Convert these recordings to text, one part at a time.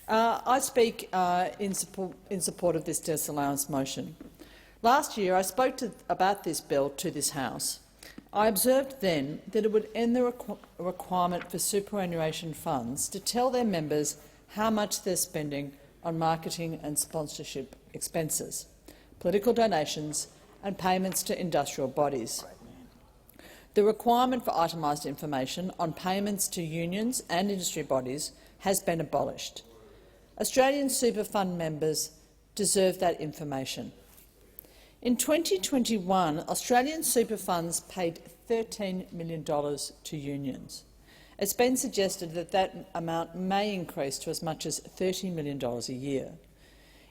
I speak in support of this disallowance motion. Last year I spoke about this bill to this House. I observed then that it would end the requirement for superannuation funds to tell their members how much they're spending on marketing and sponsorship expenses, political donations and payments to industrial bodies. The requirement for itemised information on payments to unions and industry bodies has been abolished. Australian super fund members deserve that information. In 2021, Australian super funds paid $13 million to unions. It's been suggested that that amount may increase to as much as $30 million a year.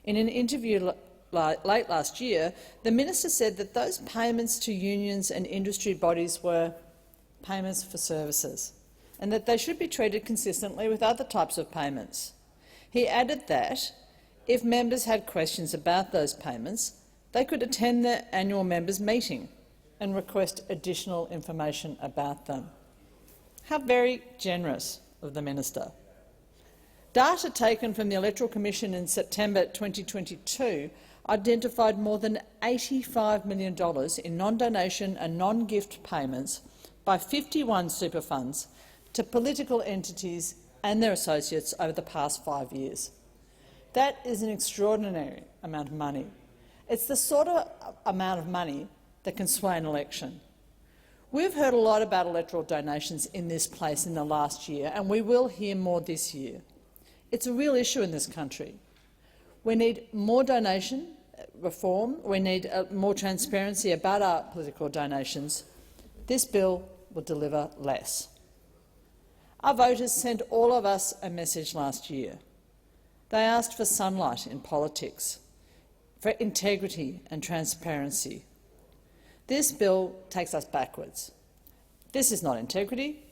In an interview late last year, the minister said that those payments to unions and industry bodies were payments for services and that they should be treated consistently with other types of payments. He added that if members had questions about those payments, they could attend the annual members' meeting and request additional information about them. How very generous of the minister. Data taken from the Electoral Commission in September 2022 identified more than $85 million in non-donation and non-gift payments by 51 super funds to political entities and their associates over the past 5 years. That is an extraordinary amount of money. It's the sort of amount of money that can sway an election. We've heard a lot about electoral donations in this place in the last year, and we will hear more this year. It's a real issue in this country. We need more donation reform. We need more transparency about our political donations. This bill will deliver less. Our voters sent all of us a message last year. They asked for sunlight in politics, for integrity and transparency. This bill takes us backwards. This is not integrity.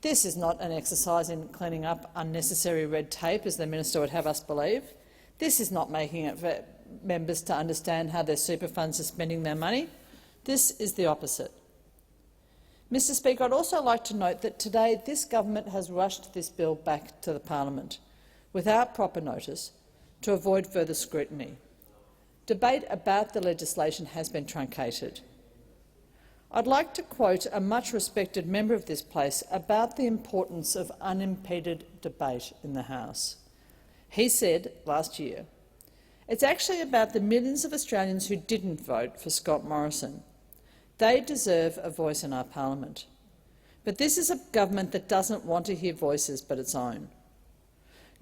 This is not an exercise in cleaning up unnecessary red tape, as the minister would have us believe. This is not making it for members to understand how their super funds are spending their money. This is the opposite. Mr Speaker, I'd also like to note that today this government has rushed this bill back to the parliament without proper notice to avoid further scrutiny. Debate about the legislation has been truncated. I'd like to quote a much-respected member of this place about the importance of unimpeded debate in the House. He said last year, "It's actually about the millions of Australians who didn't vote for Scott Morrison. They deserve a voice in our parliament. But this is a government that doesn't want to hear voices but its own.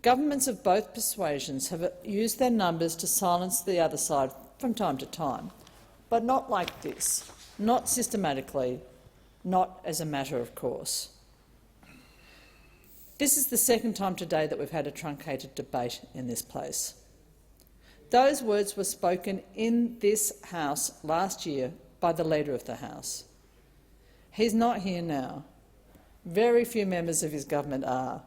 Governments of both persuasions have used their numbers to silence the other side from time to time, but not like this, not systematically, not as a matter of course." This is the second time today that we've had a truncated debate in this place. Those words were spoken in this House last year by the Leader of the House. He's not here now. Very few members of his government are.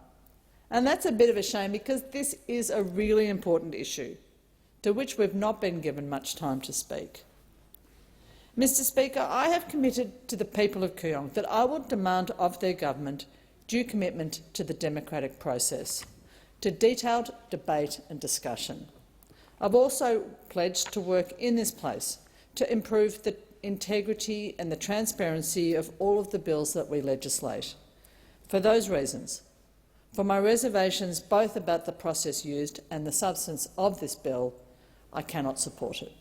And that's a bit of a shame, because this is a really important issue to which we've not been given much time to speak. Mr Speaker, I have committed to the people of Kooyong that I will demand of their government due commitment to the democratic process, to detailed debate and discussion. I've also pledged to work in this place to improve the integrity and the transparency of all of the bills that we legislate. For those reasons, for my reservations both about the process used and the substance of this bill, I cannot support it.